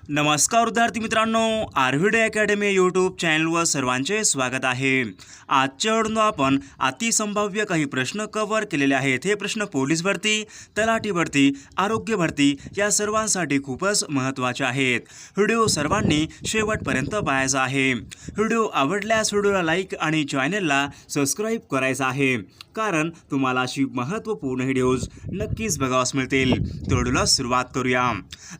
नमस्कार विद्यार्थी मित्रांनो, आर्व्हिडे अकॅडमी यूट्यूब चॅनलवर सर्वांचे स्वागत आहे। आजच्या व्हिडिओत आपण अतिसंभाव्य काही प्रश्न कव्हर केलेले आहेत। हे प्रश्न पोलीस भरती, तलाठी भरती, आरोग्य भरती या सर्वांसाठी खूपच महत्त्वाचे आहेत। व्हिडिओ सर्वांनी शेवटपर्यंत पाहायचा आहे। व्हिडिओ आवडल्यास व्हिडिओला लाईक आणि चॅनलला सबस्क्राईब करायचं आहे, कारण तुम्हाला अशी महत्त्वपूर्ण व्हिडिओज नक्कीच बघावयास मिळतील। तर व्हिडिओला सुरुवात करूया।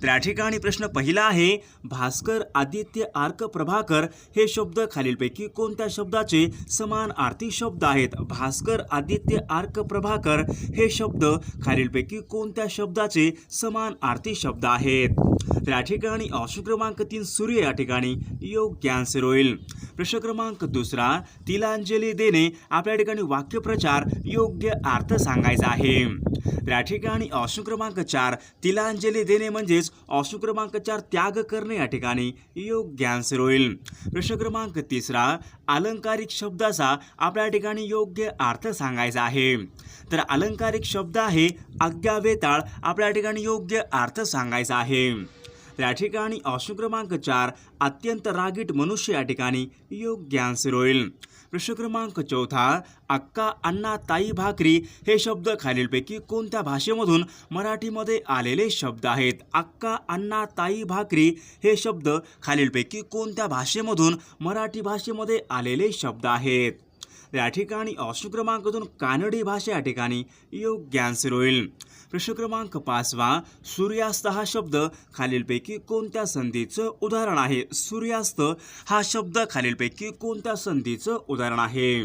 तर या ठिकाणी प्रश्न पहिला आहे, भास्कर, आदित्य, आर्क, प्रभाकर हे शब्द खालीलपैकी कोणत्या शब्दाचे समानार्थी शब्द आहेत? भास्कर, आदित्य, आर्क, प्रभाकर हे शब्द खालीलपैकी कोणत्या शब्दाचे समानार्थी शब्द आहेत? तर या ठिकाणी ऑप्शन क्रमांक 3 सूर्य या ठिकाणी योग्य आन्सर होईल। प्रश्न क्रमांक दुसरा, तिलांजली देणे आपल्या ठिकाणी वाक्यप्रचार योग्य अर्थ सांगायचा आहे। तर या ठिकाणी ऑप्शन क्रमांक 4 तिलांजली देणे म्हणजेच ऑप्शन क्रमांक 4 त्याग करणे या ठिकाणी योग्य आन्सर होईल। प्रश्न क्रमांक तिसरा, अलंकारिक शब्दाचा आपल्या ठिकाणी योग्य अर्थ सांगायचा आहे। तर अलंकारिक शब्द आहे आज्ञा, वेताळ आपल्या ठिकाणी योग्य अर्थ सांगायचा आहे। या ठिकाणी ऑप्शन क्रमांक 4 अत्यंत रागीट मनुष्य या ठिकाणी योग्य आन्सर होईल। प्रश्न क्रमांक चौथा, अक्का, अण्णा, ताई, भाकरी हे शब्द खालीलपैकी कोणत्या भाषेमधून मराठीमध्ये आलेले शब्द आहेत? अक्का, अण्णा, ताई, भाकरी हे शब्द खालीलपैकी कोणत्या भाषेमधून मराठी भाषेमध्ये आलेले शब्द आहेत? या ठिकाणी ऑप्शन क्रमांक 2 कानडी भाषा या ठिकाणी योग्य आन्सर होईल। प्रश्न क्रमांक 5, सूर्यास्त हा शब्द खालीलपैकी कोणत्या संधीचं उदाहरण आहे? सूर्यास्त हा शब्द खालीलपैकी कोणत्या संधीचं उदाहरण आहे?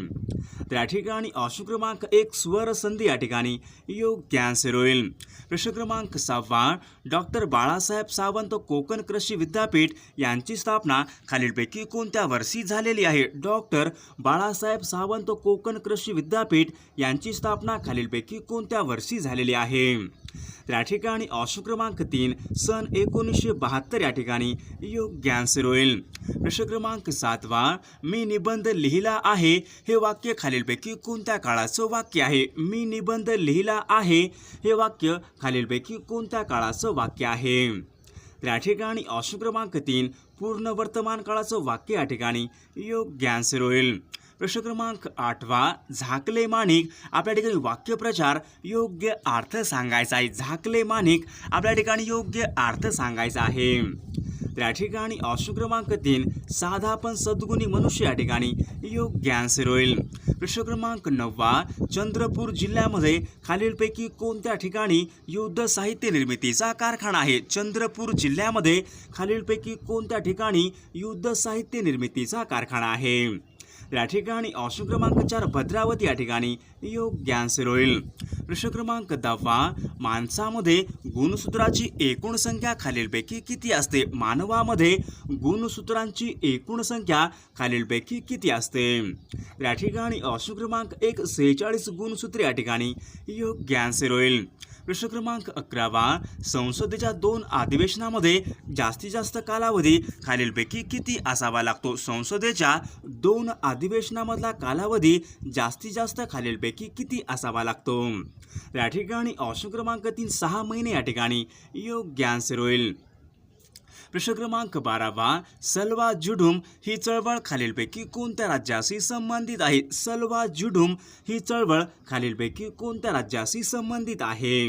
तर या ठिकाणी ऑप्शन क्रमांक 1 स्वर संधी या ठिकाणी योग्य आन्सर होईल। प्रश्न क्रमांक 6, डॉक्टर बाळासाहेब सावंत कोकण कृषी विद्यापीठ यांची स्थापना खालीलपैकी कोणत्या वर्षी झालेली आहे? डॉक्टर बाळासाहेब सावंत कोकण कृषी विद्यापीठ यांची स्थापना खालीलपैकी कोणत्या वर्षी झालेली आहे? तर या ठिकाणी ऑप्शन क्रमांक 3 सन 1972 या ठिकाणी योग्य आन्सर होईल। प्रश्न क्रमांक 7, मी निबंध लिहिला आहे हे वाक्य खालीलपैकी कोणत्या काळाचं वाक्य आहे? मी निबंध लिहिला आहे हे वाक्य खालीलपैकी कोणत्या काळाचं वाक्य आहे? तर या ठिकाणी ऑप्शन क्रमांक 3 पूर्ण वर्तमान काळाचं वाक्य या ठिकाणी योग्य आन्सर होईल। प्रश्न क्रमांक 8, झाकले माणिक आपल्या ठिकाणी वाक्यप्रचार योग्य अर्थ सांगायचा आहे। झाकले माणिक आपल्या ठिकाणी योग्य अर्थ सांगायचा आहे। तर या ठिकाणी ऑप्शन क्रमांक 3 साधा पण सद्गुणी मनुष्य या ठिकाणी योग्य आन्सर होईल। प्रश्न क्रमांक 9, चंद्रपूर जिल्ह्यामध्ये खालीलपैकी कोणत्या ठिकाणी युद्ध साहित्य निर्मितीचा कारखाना आहे? चंद्रपूर जिल्ह्यामध्ये खालीलपैकी कोणत्या ठिकाणी युद्ध साहित्य निर्मितीचा कारखाना आहे? या ठिकाणी ऑप्शन क्रमांक 4 भद्रावती या ठिकाणी योग्य आन्सर होईल। प्रश्न क्रमांक 10, माणसामध्ये गुणसूत्राची एकूण संख्या खालीलपैकी किती असते? मानवामध्ये गुणसूत्रांची एकूण संख्या खालीलपैकी किती असते? या ठिकाणी ऑप्शन क्रमांक 1 46 गुणसूत्रे या ठिकाणी योग्य आन्सर होईल। प्रश्न क्रमांक 11, संसदेच्या 2 अधिवेशनामध्ये जास्तीत जास्त कालावधी खालीलपैकी किती असावा लागतो? संसदेच्या 2 अधिवेशनामधला कालावधी जास्तीत जास्त खालीलपैकी किती असावा लागतो? या ठिकाणी ऑप्शन क्रमांक 3 6 महिने या ठिकाणी योग्य आन्सर होईल। प्रश्न क्रमांक 12, सलवा जुडूम ही चळवळ खालीलपैकी कोणत्या राज्याशी संबंधित आहे? सलवा जुडूम ही चळवळ खालीलपैकी कोणत्या राज्याशी संबंधित आहे?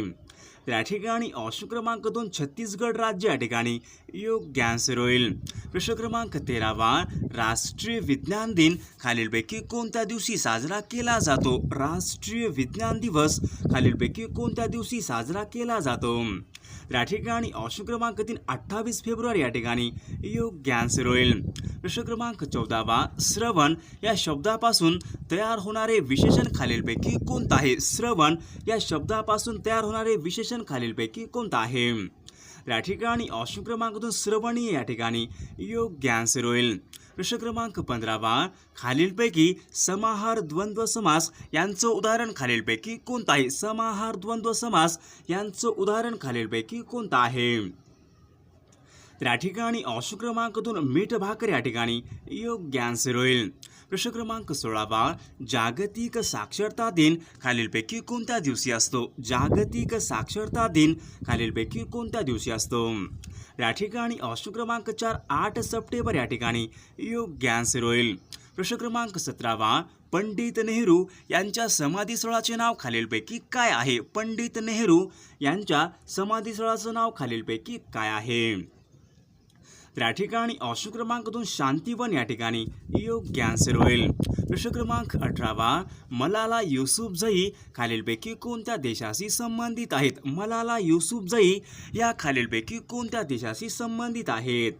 या ठिकाणी ऑप्शन क्रमांक 2 छत्तीसगड राज्य या ठिकाणी योग्य आन्सर होईल। प्रश्न क्रमांक 13, राष्ट्रीय विज्ञान दिन खालीलपैकी कोणत्या दिवशी साजरा केला जातो? राष्ट्रीय विज्ञान दिवस खालीलपैकी कोणत्या दिवशी साजरा केला जातो? या ठिकाणी ऑप्शन क्रमांक 3 28 फेब्रुवारी या ठिकाणी योग्य आन्सर होईल। प्रश्न क्रमांक 14, श्रवण या शब्दापासून तयार होणारे विशेषण खालीलपैकी कोणतं आहे? श्रवण या शब्दापासून तयार होणारे विशेषण खालीलपैकी कोणतं आहे? या ठिकाणी ऑप्शन क्रमांक 2 श्रवणीय या ठिकाणी योग्य आन्सर होईल। प्रश्न क्रमांक 15, खालीलपैकी समाहार द्वंद्व समास यांचं उदाहरण खालीलपैकी कोणतं आहे? समाहार द्वंद्व समास यांचं उदाहरण खालीलपैकी कोणतं आहे? तर या ठिकाणी ऑप्शन क्रमांक 2 मीठ भाकर या ठिकाणी योग्य आन्सर होईल. प्रश्न क्रमांक 16 जागतिक साक्षरता दिन खालीलपैकी कोणत्या दिवशी असतो? जागतिक साक्षरता दिन खालीलपैकी कोणत्या दिवशी असतो? या ठिकाणी ऑप्शन क्रमांक 4 8 सप्टेंबर या ठिकाणी योग्य आन्सर होईल. प्रश्न क्रमांक 17 पंडित नेहरू यांच्या समाधीस्थळाचे नाव खालीलपैकी काय आहे? पंडित नेहरू यांच्या समाधीस्थळाचं नाव खालीलपैकी काय आहे? तर या ठिकाणी ऑप्शन क्रमांक 2 शांतिवन या ठिकाणी योग्य आन्सर होईल. प्रश्न क्रमांक 18 मलाला युसुफजई खालीलपैकी कोणत्या देशाशी संबंधित आहेत? मलाला युसुफजई या खालीलपैकी कोणत्या देशाशी संबंधित आहेत?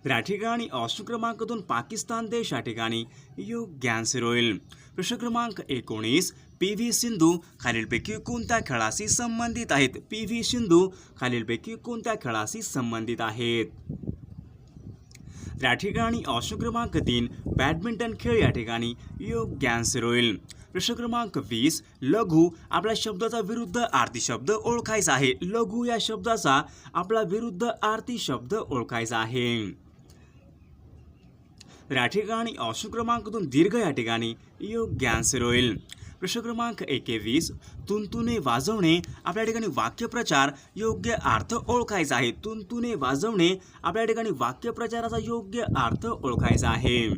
तर या ठिकाणी ऑप्शन क्रमांक 2 पाकिस्तान देश या ठिकाणी योग्य आन्सर होईल. प्रश्न क्रमांक 19 पी.व्ही. सिंधू खालीलपैकी कोणत्या खेळाशी संबंधित आहेत? पी.व्ही. सिंधू खालीलपैकी कोणत्या खेळाशी संबंधित आहेत? तर या ठिकाणी ऑप्शन क्रमांक 3 बॅडमिंटन खेळ या ठिकाणी योग्य आन्सर होईल. प्रश्न क्रमांक 20 लघु आपल्या शब्दाचा विरुद्ध अर्थी शब्द ओळखायचा आहे. लघु या शब्दाचा आपला विरुद्ध अर्थी शब्द ओळखायचा आहे. तर या ठिकाणी ऑप्शन क्रमांक 2 दीर्घ या ठिकाणी योग्य आन्सर होईल. प्रश्न क्रमांक 21 तुणतुणे वाजवणे आपल्या ठिकाणी वाक्यप्रचार योग्य अर्थ ओळखायचा आहे. तुणतुणे वाजवणे आपल्या ठिकाणी वाक्यप्रचाराचा योग्य अर्थ ओळखायचा आहे.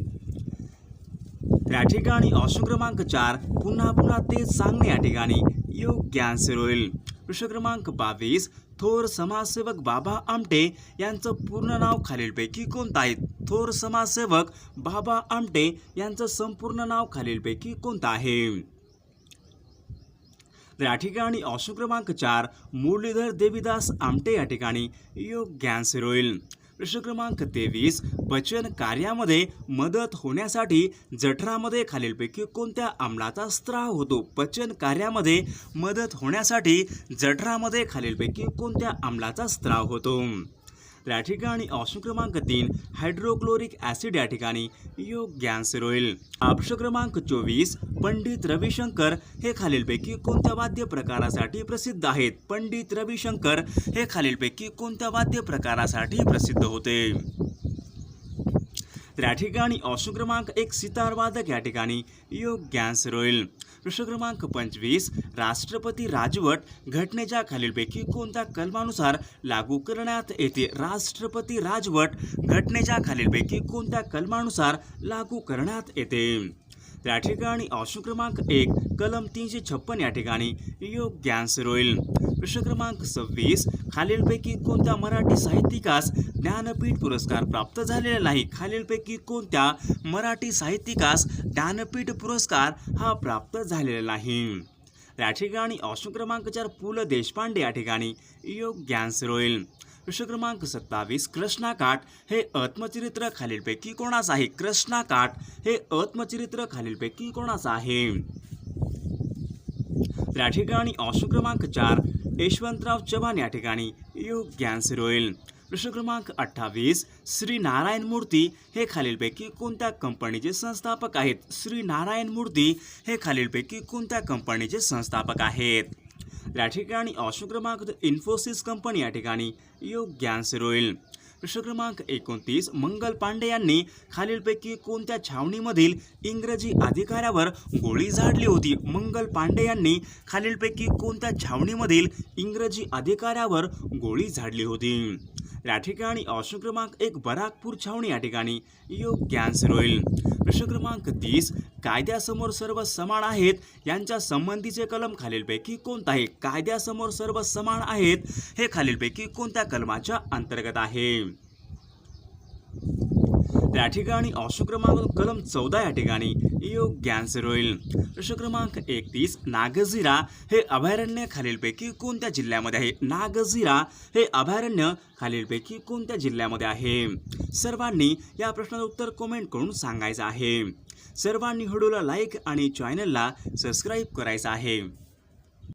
तर या ठिकाणी ऑप्शन क्रमांक 4 पुन्हा पुन्हा तेच सांगणे या ठिकाणी योग्य आन्सर होईल. प्रश्न क्रमांक 22 थोर समाजसेवक बाबा आमटे यांचं पूर्ण नाव खालीलपैकी कोणतं आहे? थोर समाजसेवक बाबा आमटे यांचं संपूर्ण नाव खालीलपैकी कोणतं आहे? तर या ठिकाणी ऑप्शन क्रमांक 4 मुरलीधर देवीदास आमटे या ठिकाणी योग्य आन्सर होईल. प्रश्न क्रमांक 23 पचन कार्यामध्ये मदत होण्यासाठी जठरामध्ये खालीलपैकी कोणत्या आम्लाचा स्त्राव होतो? पचन कार्यामध्ये मदत होण्यासाठी जठरामध्ये खालीलपैकी कोणत्या आम्लाचा स्त्राव होतो? तर या ठिकाणी ऑप्शन क्रमांक 3 हायड्रोक्लोरिक ॲसिड या ठिकाणी योग्य आन्सर होईल. प्रश्न क्रमांक 24 पंडित रविशंकर हे खालीलपैकी कोणत्या वाद्य प्रकारासाठी प्रसिद्ध आहेत? पंडित रविशंकर हे खालीलपैकी कोणत्या वाद्य प्रकारासाठी प्रसिद्ध होते? तर या ठिकाणी ऑप्शन क्रमांक 1 सितार वादक या ठिकाणी योग्य आन्सर होईल. प्रश्न क्रमांक 25 राष्ट्रपती राजवट घटनेच्या खालीलपैकी कोणत्या कलमानुसार लागू करण्यात येते? राष्ट्रपती राजवट घटनेच्या खालीलपैकी कोणत्या कलमानुसार लागू करण्यात येते? तर या ठिकाणी ऑप्शन क्रमांक 1 कलम 356 या ठिकाणी योग्य आन्सर होईल. प्रश्न क्रमांक 26 खालीलपैकी कोणत्या मराठी साहित्यिकास ज्ञानपीठ पुरस्कार प्राप्त झालेला नाही? खालीलपैकी कोणत्या मराठी साहित्यिकास ज्ञानपीठ पुरस्कार हा प्राप्त झालेला नाही? या ठिकाणी ऑप्शन क्रमांक 4 पु ल देशपांडे या ठिकाणी योग्य आन्सर होईल. प्रश्न क्रमांक 27 कृष्णाकाठ हे आत्मचरित्र खालीलपैकी कोणाचं आहे? कृष्णाकाठ हे आत्मचरित्र खालीलपैकी कोणाचं आहे? या ठिकाणी ऑप्शन क्रमांक 4 यशवंतराव चव्हाण या ठिकाणी योग्य आन्सर होईल. प्रश्न क्रमांक 28 श्री नारायण मूर्ती हे खालीलपैकी कोणत्या कंपनीचे संस्थापक आहेत? श्री नारायण मूर्ती हे खालीलपैकी कोणत्या कंपनीचे संस्थापक आहेत? या ठिकाणी ऑप्शन क्रमांक इन्फोसिस कंपनी या ठिकाणी योग्य आन्सर होईल. प्रश्न क्रमांक 29 मंगल पांडे यांनी खालीलपैकी कोणत्या छावणीमधील इंग्रजी अधिकाऱ्यावर गोळी झाडली होती? मंगल पांडे यांनी खालीलपैकी कोणत्या छावणीमधील इंग्रजी अधिकाऱ्यावर गोळी झाडली होती? या ठिकाणी ऑप्शन क्रमांक 1 बराकपूर छावणी या ठिकाणी योग्य आन्सर होईल. प्रश्न क्रमांक 30 कायद्यासमोर सर्व समान आहेत यांच्या संबंधीचे कलम खालीलपैकी कोणतं आहे? कायद्यासमोर सर्व समान आहेत हे खालीलपैकी कोणत्या कलमाच्या अंतर्गत आहे? या ठिकाणी ऑप्शन क्रमांक कलम 14 या ठिकाणी योग्य आन्सर होईल. प्रश्न क्रमांक 31 नागझिरा हे अभयारण्य खालीलपैकी कोणत्या जिल्ह्यामध्ये आहे? नागझिरा हे अभयारण्य खालीलपैकी कोणत्या जिल्ह्यामध्ये आहे? सर्वांनी या प्रश्नाचं उत्तर कमेंट करून सांगायचं आहे. सर्वांनी व्हिडिओला लाईक आणि चॅनलला सबस्क्राईब करायचं आहे.